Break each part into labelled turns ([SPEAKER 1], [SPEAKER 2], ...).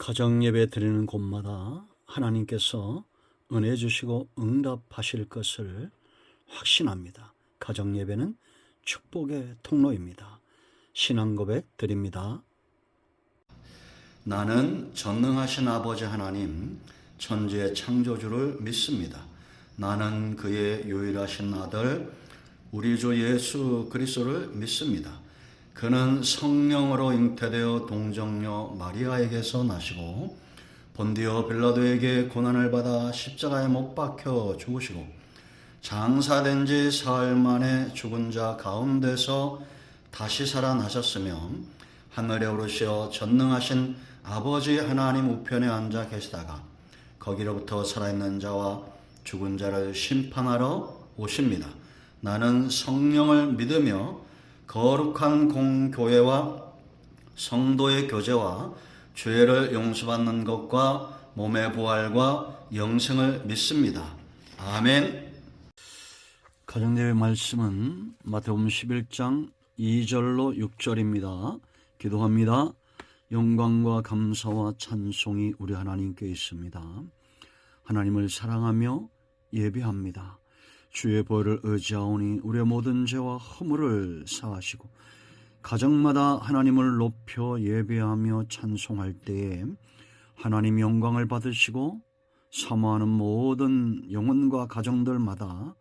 [SPEAKER 1] 가정예배 드리는 곳마다 하나님께서 은혜 주시고 응답하실 것을 확신합니다. 가정예배는 축복의 통로입니다. 신앙고백 드립니다. 나는 전능하신 아버지 하나님, 천지의 창조주를 믿습니다. 나는 그의 유일하신 아들, 우리 주 예수 그리스도를 믿습니다. 그는 성령으로 잉태되어 동정녀 마리아에게서 나시고 본디오 빌라도에게 고난을 받아 십자가에 못 박혀 죽으시고 장사된 지 사흘 만에 죽은 자 가운데서 다시 살아나셨으며 하늘에 오르시어 전능하신 아버지 하나님 우편에 앉아 계시다가 거기로부터 살아있는 자와 죽은 자를 심판하러 오십니다. 나는 성령을 믿으며 거룩한 공교회와 성도의 교제와 죄를 용서받는 것과 몸의 부활과 영생을 믿습니다. 아멘. 가정예배 말씀은 마태복음 11장 2절로 6절입니다. 기도합니다. 영광과 감사와 찬송이 우리 하나님께 있습니다. 하나님을 사랑하며 예배합니다. 주의 보혈을 의지하오니 우리의 모든 죄와 허물을 사하시고 가정마다 하나님을 높여 예배하며 찬송할 때에 하나님 영광을 받으시고 사모하는 모든 영혼과 가정들마다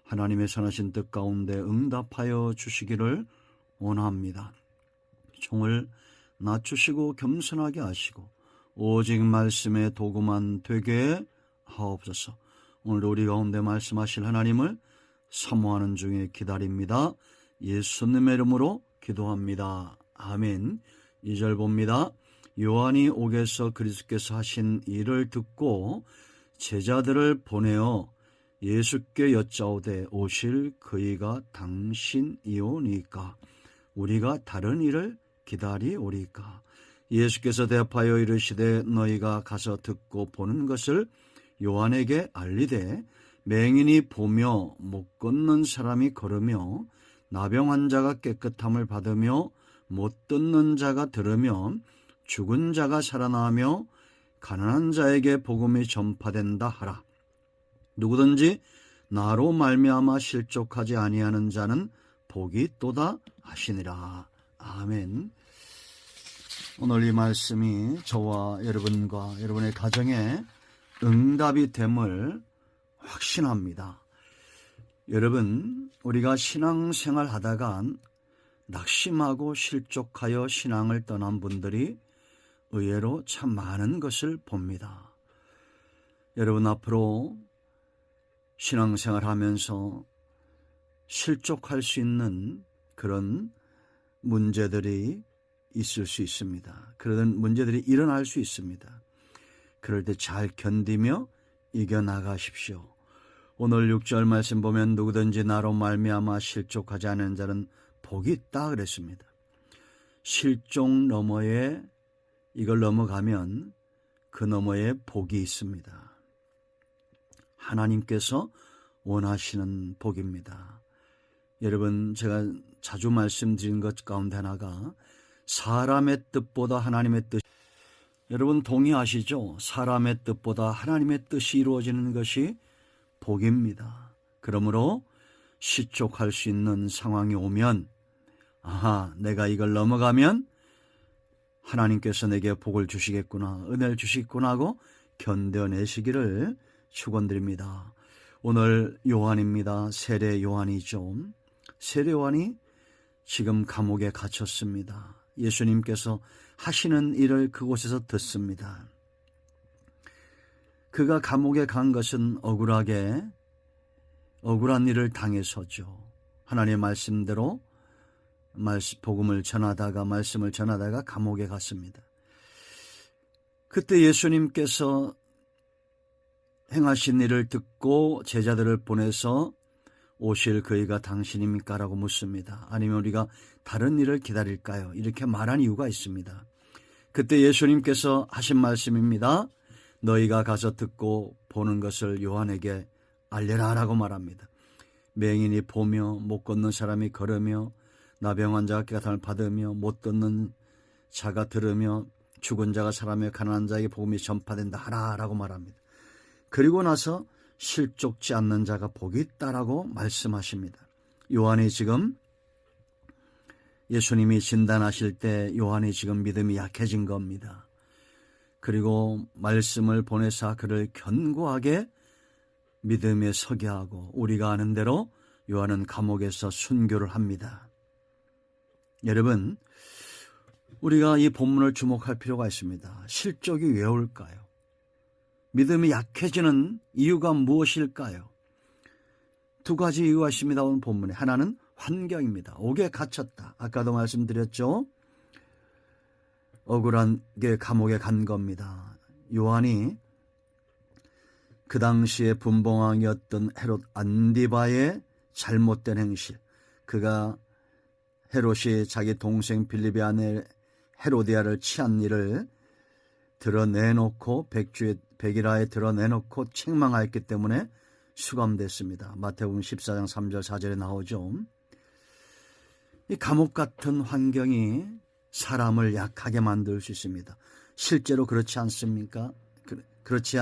[SPEAKER 1] 하나님의 선하신 뜻 가운데 응답하여 주시기를 원합니다. 종을 낮추시고 겸손하게 하시고 오직 말씀의 도구만 되게 하옵소서. 오늘 우리 가운데 말씀하실 하나님을 사모하는 중에 기다립니다. 예수님의 이름으로 기도합니다. 아멘. 2절 봅니다. 요한이 옥에서 그리스도께서 하신 일을 듣고 제자들을 보내어 예수께 여짜오되 오실 그이가 당신이오니까 우리가 다른 일을 기다리오리까. 예수께서 대답하여 이르시되 너희가 가서 듣고 보는 것을 요한에게 알리되 맹인이 보며 못 걷는 사람이 걸으며 나병 환자가 깨끗함을 받으며 못 듣는 자가 들으며 죽은 자가 살아나며 가난한 자에게 복음이 전파된다 하라. 누구든지 나로 말미암아 실족하지 아니하는 자는 복이 있도다 하시니라. 아멘. 오늘 이 말씀이 저와 여러분과 여러분의 가정에 응답이 됨을 확신합니다. 여러분, 우리가 신앙생활 하다가 낙심하고 실족하여 신앙을 떠난 분들이 의외로 참 많은 것을 봅니다. 여러분 앞으로 신앙생활 하면서 실족할 수 있는 그런 문제들이 있을 수 있습니다. 그런 문제들이 일어날 수 있습니다. 그럴 때 잘 견디며 이겨나가십시오. 오늘 6절 말씀 보면 누구든지 나로 말미암아 실족하지 않은 자는 복이 있다 그랬습니다. 실족 너머에 이걸 넘어가면 그 너머에 복이 있습니다. 하나님께서 원하시는 복입니다. 여러분, 제가 자주 말씀드린 것 가운데 하나가 사람의 뜻보다 하나님의 뜻. 여러분 동의하시죠? 사람의 뜻보다 하나님의 뜻이 이루어지는 것이 복입니다. 그러므로 실족할 수 있는 상황이 오면 내가 이걸 넘어가면 하나님께서 내게 복을 주시겠구나, 은혜를 주시겠구나 하고 견뎌내시기를 축원드립니다. 오늘 요한입니다. 세례 요한이죠. 세례 요한이 지금 감옥에 갇혔습니다. 예수님께서 하시는 일을 그곳에서 듣습니다. 그가 감옥에 간 것은 억울한 일을 당해서죠. 하나님의 말씀대로 복음을 전하다가 말씀을 전하다가 감옥에 갔습니다. 그때 예수님께서 행하신 일을 듣고 제자들을 보내서 오실 그이가 당신입니까? 라고 묻습니다. 아니면 우리가 다른 일을 기다릴까요? 이렇게 말한 이유가 있습니다. 그때 예수님께서 하신 말씀입니다. 너희가 가서 듣고 보는 것을 요한에게 알려라 라고 말합니다. 맹인이 보며 못 걷는 사람이 걸으며 나병 환자가 깨끗함을 받으며 못 듣는 자가 들으며 죽은 자가 사람의 가난한 자에게 복음이 전파된다 하라라고 말합니다. 그리고 나서 실족지 않는 자가 복이 있다라고 말씀하십니다. 요한이 지금 예수님이 진단하실 때 요한이 지금 믿음이 약해진 겁니다. 그리고 말씀을 보내사 그를 견고하게 믿음에 서게 하고 우리가 아는 대로 요한은 감옥에서 순교를 합니다. 여러분, 우리가 이 본문을 주목할 필요가 있습니다. 실족이 왜 올까요? 믿음이 약해지는 이유가 무엇일까요? 두 가지 이유가 있습니다. 오늘 본문에. 하나는 환경입니다. 옥에 갇혔다. 아까도 말씀드렸죠. 억울하게 감옥에 간 겁니다. 요한이 그 당시에 분봉왕이었던 헤롯 안디바의 잘못된 행실, 그가 헤롯이 자기 동생 빌립의 아내 헤로디아를 취한 일을 드러내놓고 백일하에 드러내놓고 책망하였기 때문에 수감됐습니다. 마태복음 14장 3절 4절에 나오죠. 이 감옥 같은 환경이 사람을 약하게 만들 수 있습니다. 실제로 그렇지 않습니까? 그렇지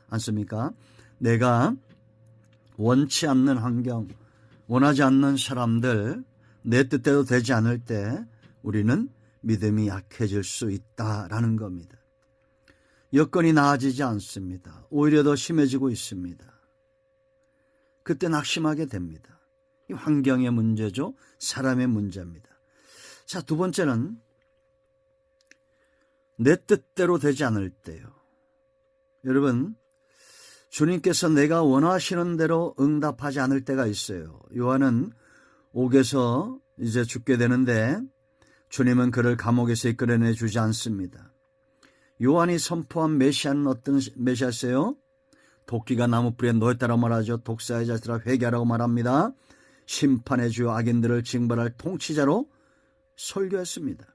[SPEAKER 1] 않습니까? 내가 원치 않는 환경, 원하지 않는 사람들, 내 뜻대로 되지 않을 때 우리는 믿음이 약해질 수 있다라는 겁니다. 여건이 나아지지 않습니다. 오히려 더 심해지고 있습니다. 그때 낙심하게 됩니다. 이 환경의 문제죠. 사람의 문제입니다. 자, 두 번째는 내 뜻대로 되지 않을 때요. 여러분, 주님께서 내가 원하시는 대로 응답하지 않을 때가 있어요. 요한은 옥에서 이제 죽게 되는데 주님은 그를 감옥에서 이끌어내 주지 않습니다. 요한이 선포한 메시아는 어떤 메시아세요? 도끼가 나무뿌리에 놓였다고 말하죠. 독사의 자들아 회개하라고 말합니다. 심판의 주 악인들을 징벌할 통치자로 설교했습니다.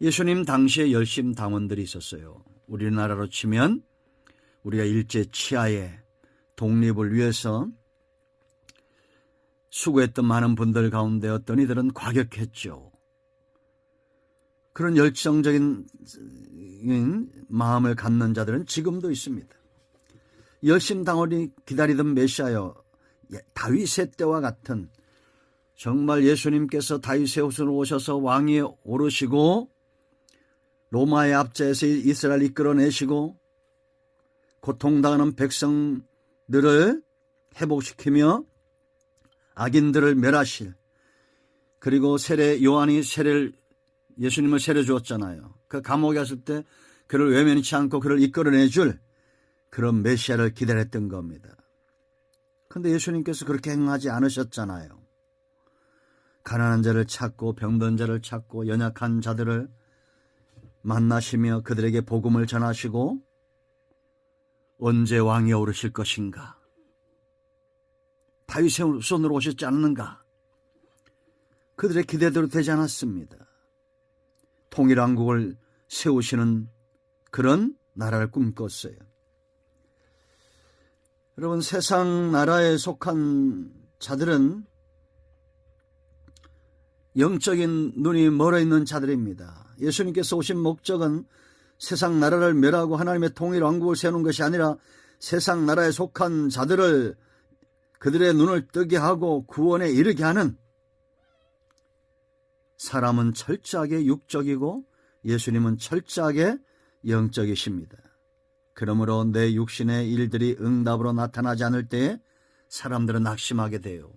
[SPEAKER 1] 예수님 당시에 열심 당원들이 있었어요. 우리나라로 치면 우리가 일제 치하에 독립을 위해서 수고했던 많은 분들 가운데 어떤 이들은 과격했죠. 그런 열정적인 마음을 갖는 자들은 지금도 있습니다. 열심당원이 기다리던 메시아여, 다윗의 때와 같은, 정말 예수님께서 다윗의 후손으로 오셔서 왕위에 오르시고 로마의 압제에서 이스라엘 이끌어내시고 고통당하는 백성들을 회복시키며 악인들을 멸하실, 그리고 요한이 예수님을 세례 주었잖아요. 그 감옥에 갔을 때 그를 외면치 않고 그를 이끌어내줄 그런 메시아를 기다렸던 겁니다. 그런데 예수님께서 그렇게 행하지 않으셨잖아요. 가난한 자를 찾고 병든 자를 찾고 연약한 자들을 만나시며 그들에게 복음을 전하시고 언제 왕이 오르실 것인가? 다윗의 손으로 오셨지 않는가? 그들의 기대대로 되지 않았습니다. 통일왕국을 세우시는 그런 나라를 꿈꿨어요. 여러분, 세상 나라에 속한 자들은 영적인 눈이 멀어 있는 자들입니다. 예수님께서 오신 목적은 세상 나라를 멸하고 하나님의 통일 왕국을 세우는 것이 아니라 세상 나라에 속한 자들을 그들의 눈을 뜨게 하고 구원에 이르게 하는, 사람은 철저하게 육적이고 예수님은 철저하게 영적이십니다. 그러므로 내 육신의 일들이 응답으로 나타나지 않을 때에 사람들은 낙심하게 돼요.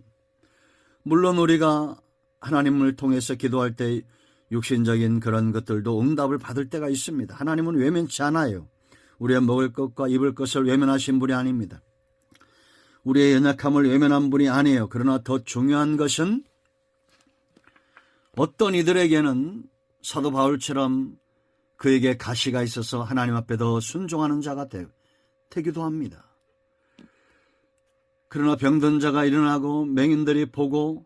[SPEAKER 1] 물론 우리가 하나님을 통해서 기도할 때 육신적인 그런 것들도 응답을 받을 때가 있습니다. 하나님은 외면치 않아요. 우리의 먹을 것과 입을 것을 외면하신 분이 아닙니다. 우리의 연약함을 외면한 분이 아니에요. 그러나 더 중요한 것은 어떤 이들에게는 사도 바울처럼 그에게 가시가 있어서 하나님 앞에 더 순종하는 자가 되기도 합니다. 그러나 병든 자가 일어나고 맹인들이 보고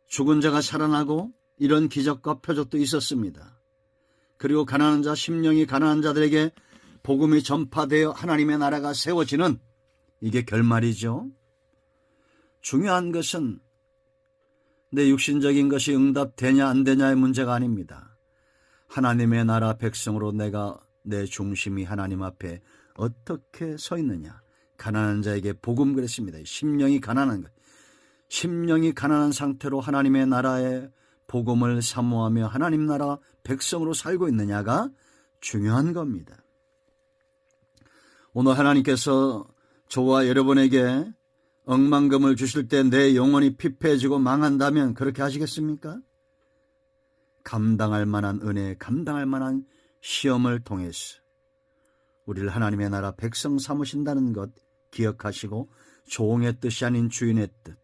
[SPEAKER 1] 죽은 자가 살아나고 이런 기적과 표적도 있었습니다. 그리고 가난한 자, 심령이 가난한 자들에게 복음이 전파되어 하나님의 나라가 세워지는, 이게 결말이죠. 중요한 것은 내 육신적인 것이 응답되냐 안 되냐의 문제가 아닙니다. 하나님의 나라 백성으로 내가 내 중심이 하나님 앞에 어떻게 서 있느냐. 가난한 자에게 복음 그랬습니다. 심령이 가난한 것. 심령이 가난한 상태로 하나님의 나라의 복음을 사모하며 하나님 나라 백성으로 살고 있느냐가 중요한 겁니다. 오늘 하나님께서 저와 여러분에게 억만금을 주실 때 내 영혼이 피폐해지고 망한다면 그렇게 하시겠습니까? 감당할 만한 은혜, 감당할 만한 시험을 통해서 우리를 하나님의 나라 백성 삼으신다는 것 기억하시고 종의 뜻이 아닌 주인의 뜻,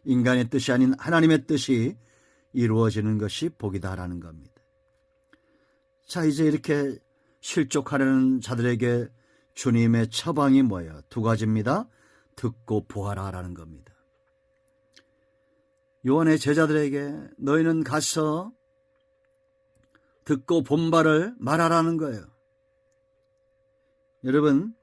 [SPEAKER 1] 인간의 뜻이 아닌 하나님의 뜻이 이루어지는 것이 복이다라는 겁니다. 자, 이제 이렇게 실족하려는 자들에게 주님의 처방이 뭐예요? 두 가지입니다. 듣고 보아라라는 겁니다. 요한의 제자들에게 너희는 가서 듣고 본 바를 말하라는 거예요. 여러분,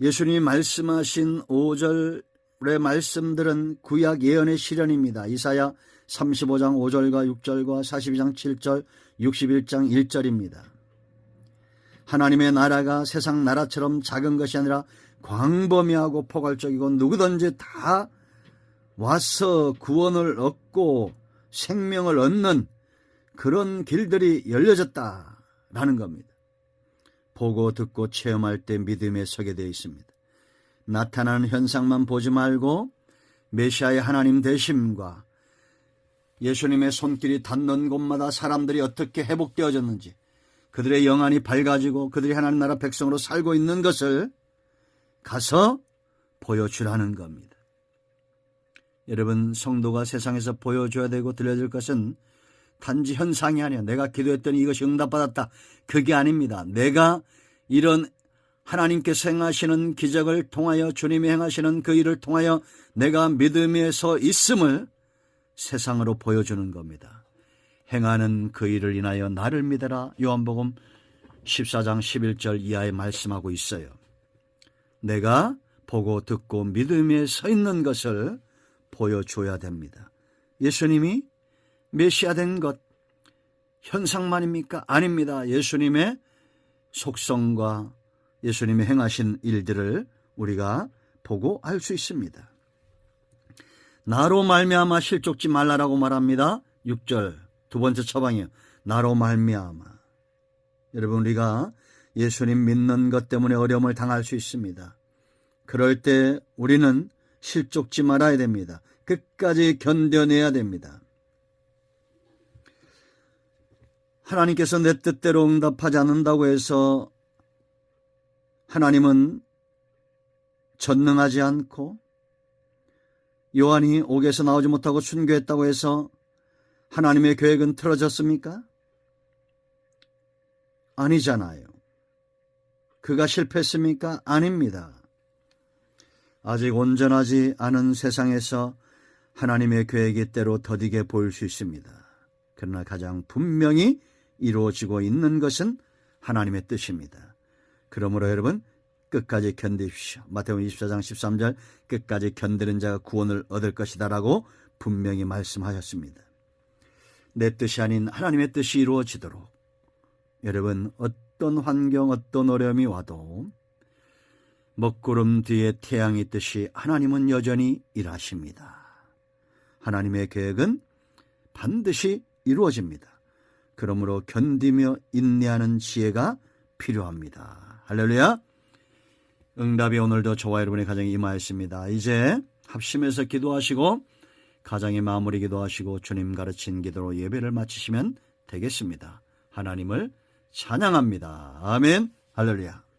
[SPEAKER 1] 예수님이 말씀하신 5절의 말씀들은 구약 예언의 실현입니다. 이사야 35장 5절과 6절과 42장 7절, 61장 1절입니다. 하나님의 나라가 세상 나라처럼 작은 것이 아니라 광범위하고 포괄적이고 누구든지 다 와서 구원을 얻고 생명을 얻는 그런 길들이 열려졌다라는 겁니다. 보고 듣고 체험할 때 믿음에 서게 되어 있습니다. 나타나는 현상만 보지 말고 메시아의 하나님 되심과 예수님의 손길이 닿는 곳마다 사람들이 어떻게 회복되어졌는지, 그들의 영안이 밝아지고 그들이 하나님 나라 백성으로 살고 있는 것을 가서 보여주라는 겁니다. 여러분, 성도가 세상에서 보여줘야 되고 들려줄 것은 단지 현상이 아니야. 내가 기도했더니 이것이 응답받았다. 그게 아닙니다. 내가 이런 하나님께서 행하시는 기적을 통하여, 주님이 행하시는 그 일을 통하여 내가 믿음에서 있음을 세상으로 보여주는 겁니다. 행하는 그 일을 인하여 나를 믿어라. 요한복음 14장 11절 이하에 말씀하고 있어요. 내가 보고 듣고 믿음에 서 있는 것을 보여줘야 됩니다. 예수님이 메시아 된 것 현상만입니까? 아닙니다. 예수님의 속성과 예수님이 행하신 일들을 우리가 보고 알 수 있습니다. 나로 말미암아 실족지 말라라고 말합니다. 6절 두 번째 처방이에요. 나로 말미암아. 여러분, 우리가 예수님 믿는 것 때문에 어려움을 당할 수 있습니다. 그럴 때 우리는 실족지 말아야 됩니다. 끝까지 견뎌내야 됩니다. 하나님께서 내 뜻대로 응답하지 않는다고 해서 하나님은 전능하지 않고, 요한이 옥에서 나오지 못하고 순교했다고 해서 하나님의 계획은 틀어졌습니까? 아니잖아요. 그가 실패했습니까? 아닙니다. 아직 온전하지 않은 세상에서 하나님의 계획이 때로 더디게 보일 수 있습니다. 그러나 가장 분명히 이루어지고 있는 것은 하나님의 뜻입니다. 그러므로 여러분, 끝까지 견디십시오. 마태복음 24장 13절 끝까지 견디는 자가 구원을 얻을 것이다 라고 분명히 말씀하셨습니다. 내 뜻이 아닌 하나님의 뜻이 이루어지도록 여러분, 어떤 환경, 어떤 어려움이 와도 먹구름 뒤에 태양이 있듯이 하나님은 여전히 일하십니다. 하나님의 계획은 반드시 이루어집니다. 그러므로 견디며 인내하는 지혜가 필요합니다. 할렐루야. 응답이 오늘도 저와 여러분의 가정에 임하였습니다. 이제 합심해서 기도하시고 가정의 마무리 기도하시고 주님 가르친 기도로 예배를 마치시면 되겠습니다. 하나님을 찬양합니다. 아멘. 할렐루야.